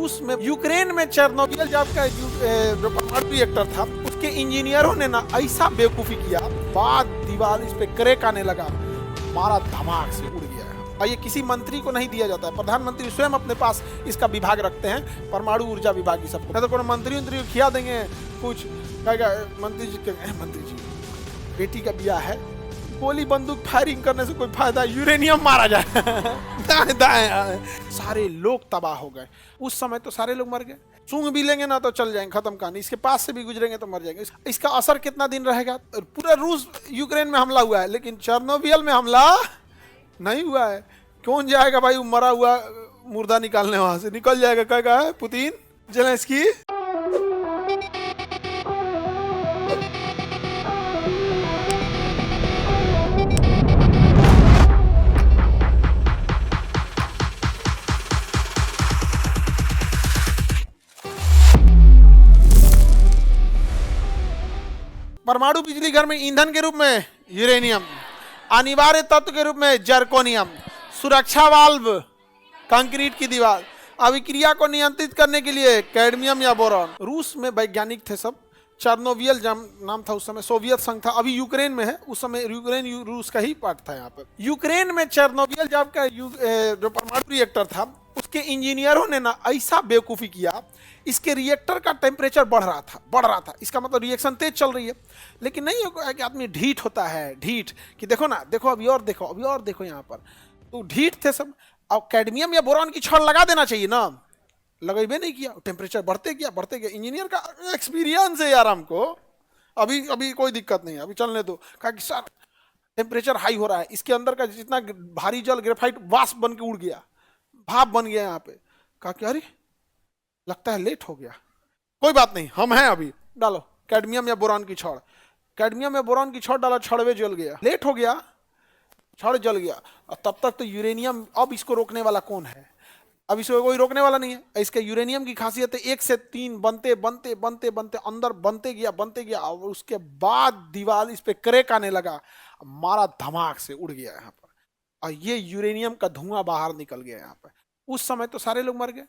रूस में यूक्रेन में चेर्नोबिल जब का जो परमाणु रिएक्टर था उसके इंजीनियरों ने ना ऐसा बेवकूफी किया, बाद दीवार इस पे क्रैक आने लगा, मारा धमाक से उड़ गया। और ये किसी मंत्री को नहीं दिया जाता है, प्रधानमंत्री स्वयं अपने पास इसका विभाग रखते हैं, परमाणु ऊर्जा विभाग की सबको। तो कोई मंत्री खिया देंगे कुछ, कहेगा मंत्री जी बेटी का ब्याह है, गोली बंदूक फायरिंग करने से कोई फायदा, यूरेनियम मारा जाए दाएं दाएं, सारे लोग तबाह हो गए। उस समय तो सारे लोग मर गए, सूंघ भी लेंगे ना तो चल जाएंगे, खत्म कहानी। इसके पास से भी गुजरेंगे तो मर जाएंगे। इसका असर कितना दिन रहेगा? पूरा रूस यूक्रेन में हमला हुआ है, लेकिन चेर्नोबिल में हमला नहीं हुआ है। कौन जाएगा भाई मरा हुआ मुर्दा निकालने? वहां से निकल जाएगा, कहेगा पुतिन जेलेंस्की। परमाणु बिजली घर में ईंधन के रूप में यूरेनियम, अनिवार्य तत्व के रूप में जर्कोनियम, सुरक्षा वाल्व कंक्रीट की दीवार, अभिक्रिया को नियंत्रित करने के लिए कैडमियम या बोरॉन। रूस में वैज्ञानिक थे सब। चेर्नोबिल नाम था उस समय, सोवियत संघ था, अभी यूक्रेन में है। उस समय यूक्रेन रूस का ही पार्ट था। यहाँ पर यूक्रेन में चेर्नोबिल जब का जो परमाणु रिएक्टर था उसके इंजीनियरों ने ना ऐसा बेवकूफ़ी किया, इसके रिएक्टर का टेम्परेचर बढ़ रहा था। इसका मतलब रिएक्शन तेज चल रही है, लेकिन नहीं है कि आदमी ढीठ होता है, ढीठ कि देखो ना, देखो अभी और देखो यहाँ पर, तो ढीठ थे सब। अब कैडमियम या बोरॉन की छड़ लगा देना चाहिए ना, लगेबे नहीं किया, टेम्परेचर बढ़ते गया। इंजीनियर का एक्सपीरियंस है यार हमको, अभी कोई दिक्कत नहीं है, अभी चलने दो। कहा कि सर टेम्परेचर हाई हो रहा है, इसके अंदर का जितना भारी जल ग्रेफाइट वाष्प बन के उड़ गया, भाप बन गया यहाँ पे। कहा कि अरे लगता है लेट हो गया, कोई बात नहीं, हम हैं अभी, डालो कैडमियम या बोरॉन की छड़। कैडमियम या बोरॉन की छड़ डाला, छड़वे जल गया, लेट हो गया, छड़ जल गया। और तब तक तो यूरेनियम, अब इसको रोकने वाला कौन है? अब इसको कोई रोकने वाला नहीं है। इसके यूरेनियम की खासियत है 1 से 3 बनते अंदर बनते गया, और उसके बाद दीवार इस पे क्रैक आने लगा, मारा धमाक से उड़ गया यहाँ पर, और ये यूरेनियम का धुआं बाहर निकल गया यहाँ पर। उस समय तो सारे लोग मर गए।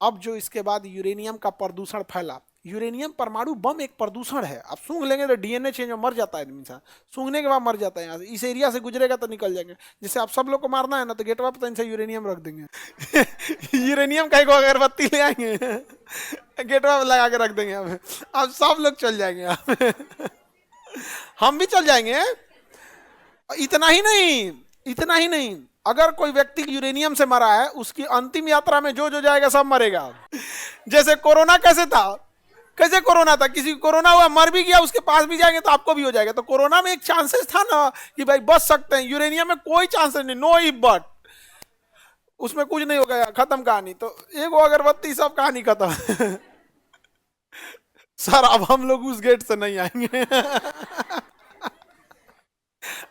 अब जो इसके बाद यूरेनियम का प्रदूषण फैला, यूरेनियम परमाणु बम एक प्रदूषण है। अब सूंघ लेंगे तो डीएनए चेंज में मर जाता है इंसान, सूंघने के बाद मर जाता है। यहाँ से इस एरिया से गुजरेगा तो निकल जाएंगे। जैसे आप सब लोग को मारना है ना, तो गेटवा पर इनसे यूरेनियम रख देंगे यूरेनियम का एक अगरबत्ती ले आएंगे गेटवा पर लगा के रख देंगे, हमें अब सब लोग चल जाएंगे हम भी चल जाएंगे। इतना ही नहीं, अगर कोई व्यक्ति यूरेनियम से मरा है, उसकी अंतिम यात्रा में जो जाएगा सब मरेगा। जैसे कोरोना कैसे कोरोना था, किसी को कोरोना हुआ, मर भी गया, उसके पास भी जाएंगे तो आपको भी हो जाएगा। तो कोरोना में एक चांसेस था ना कि भाई बच सकते हैं, यूरेनियम में कोई चांसेस नहीं, नो इफ बट, उसमें कुछ नहीं हो गया, खत्म कहानी। तो एक अगरबत्ती, सब कहानी खत्म सर अब हम लोग उस गेट से नहीं आएंगे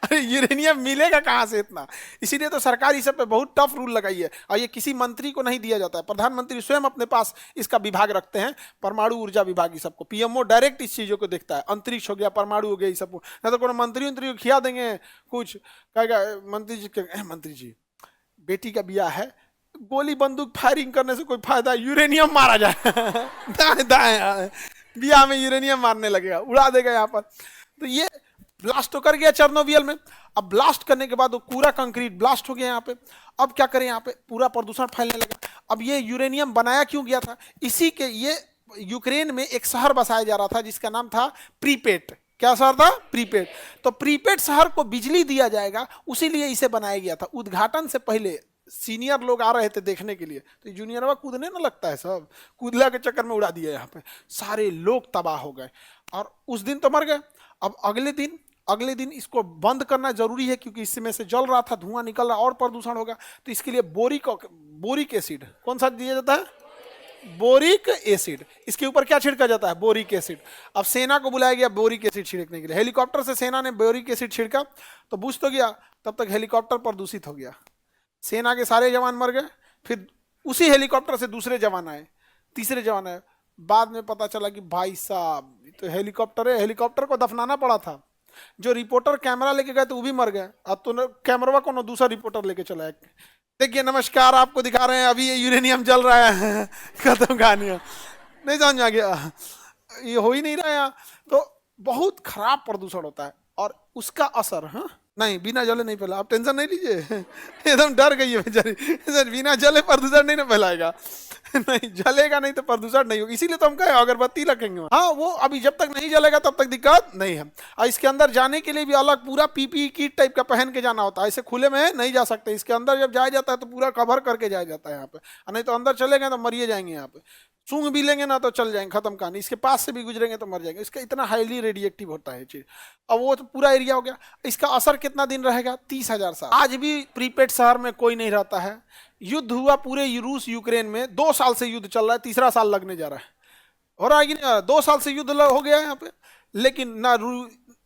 अरे यूरेनियम मिलेगा कहां से इतना? इसीलिए तो सरकार इस पे बहुत टफ रूल लगाई है, और ये किसी मंत्री को नहीं दिया जाता है, प्रधानमंत्री स्वयं अपने पास इसका विभाग रखते हैं, परमाणु ऊर्जा विभाग। सबको पीएमओ डायरेक्ट इस चीजों को देखता है, अंतरिक्ष हो गया, परमाणु हो गया, ये सब। ना तो कोई मंत्री को खिया देंगे कुछ, कहेगा मंत्री जी बेटी का ब्याह है, गोली बंदूक फायरिंग करने से कोई फायदा, यूरेनियम मारा जाए दाएं दाएं, ब्याह में यूरेनियम मारने लगेगा, उड़ा देगा यहाँ पर। तो ये ब्लास्ट तो कर गया चेर्नोबिल में। अब ब्लास्ट करने के बाद वो पूरा कंक्रीट ब्लास्ट हो गया यहाँ पे। अब क्या करें, यहाँ पे पूरा प्रदूषण फैलने लगा। अब ये यूरेनियम बनाया क्यों गया था? इसी के ये यूक्रेन में एक शहर बसाया जा रहा था जिसका नाम था प्रीपेट। क्या शहर था? प्रीपेट। तो प्रीपेट शहर को बिजली दिया जाएगा, उसी लिए इसे बनाया गया था। उद्घाटन से पहले सीनियर लोग आ रहे थे देखने के लिए, तो जूनियर कूदने ना लगता है, सब कूदला के चक्कर में उड़ा दिया यहाँ पे। सारे लोग तबाह हो गए, और उस दिन तो मर गए। अब अगले दिन इसको बंद करना जरूरी है, क्योंकि इसमें से जल रहा था, धुआं निकल रहा, और प्रदूषण होगा। तो इसके लिए बोरिक एसिड, कौन सा दिया जाता है? Boric acid. इसके ऊपर क्या छिड़का जाता है? Boric acid. अब सेना को बुलाया गया बोरिक एसिड छिड़कने के लिए। हेलीकॉप्टर से सेना ने बोरिक एसिड छिड़का, तो बुझ तो गया, तब तक हेलीकॉप्टर प्रदूषित हो गया, सेना के सारे जवान मर गए। फिर उसी हेलीकॉप्टर से दूसरे जवान आए, तीसरे जवान आए। बाद में पता चला कि भाई साहब तो हेलीकॉप्टर है, हेलीकॉप्टर को दफनाना पड़ा था। जो रिपोर्टर कैमरा लेके गए तो वो भी मर गए। अब तो कैमरा को दूसरा रिपोर्टर लेके चला है, देखिए नमस्कार, आपको दिखा रहे हैं अभी ये यूरेनियम जल रहा है। खत्म कहानी है। नहीं समझ में आ गया, ये हो ही नहीं रहा है यहाँ। तो बहुत खराब प्रदूषण होता है और उसका असर, हाँ नहीं बिना जले नहीं फैला, आप टेंशन नहीं लीजिए। एकदम डर गई है बेचारी, बिना जले प्रदूषण नहीं ना फैलाएगा। नहीं जलेगा नहीं तो प्रदूषण नहीं होगा, इसीलिए तो हम कहे अगरबत्ती रखेंगे। हाँ वो अभी जब तक नहीं जलेगा तब तक दिक्कत नहीं है। और इसके अंदर जाने के लिए भी अलग पूरा पीपी किट टाइप का पहन के जाना होता है, ऐसे खुले में नहीं जा सकते। इसके अंदर जब जाया जाता है तो पूरा कवर करके जाया जाता है यहाँ पे, नहीं तो अंदर चले गए तो मरिए जाएंगे। यहाँ पे सूंघ भी लेंगे ना तो चल जाएंगे, खत्म कहानी। इसके पास से भी गुजरेंगे तो मर जाएंगे, इसका इतना हाईली रेडिएक्टिव होता है चीज। अब वो तो पूरा एरिया हो गया, इसका असर कितना दिन रहेगा? 30,000 साल। आज भी प्रीपेड शहर में कोई नहीं रहता है। युद्ध हुआ पूरे रूस यूक्रेन में, 2 साल से युद्ध चल रहा है, तीसरा साल लगने जा रहा है। हो रहा है कि नहीं? 2 साल से युद्ध हो गया है यहाँ पे, लेकिन ना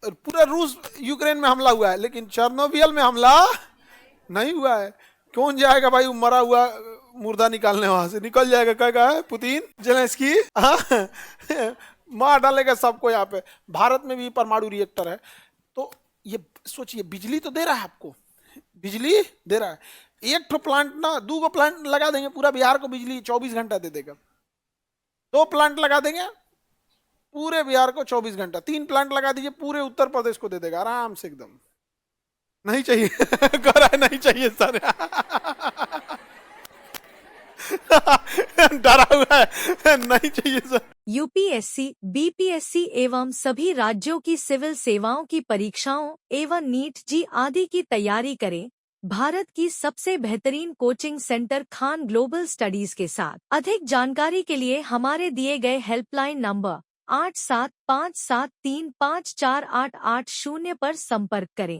पूरा रूस यूक्रेन में हमला हुआ है, लेकिन चेर्नोबिल में हमला नहीं हुआ है। कौन जाएगा भाई मरा हुआ मुर्दा निकालने? वहां से निकल जाएगा, कहेगा पुतिन जेलेंस्की, मार डालेगा सबको। यहाँ पे भारत में भी परमाणु रिएक्टर है। तो ये सोचिए, बिजली तो दे रहा है आपको, बिजली दे रहा है। एक तो प्लांट ना, 2 प्लांट लगा देंगे, पूरा बिहार को बिजली 24 घंटा दे देगा। 2 प्लांट लगा देंगे पूरे बिहार को 24 घंटा। 3 प्लांट लगा दीजिए, पूरे उत्तर प्रदेश को दे देगा आराम से एकदम। नहीं चाहिए। कह रहा है नहीं चाहिए सर। डरा हुआ है, नहीं चाहिए सर। यूपीएससी, बीपीएससी एवं सभी राज्यों की सिविल सेवाओं की परीक्षाओं एवं नीट जी आदि की तैयारी करें भारत की सबसे बेहतरीन coaching centre Khan global studies के साथ। अधिक जानकारी के लिए हमारे दिए गए हेल्पलाइन नंबर 8757354880 पर संपर्क करें।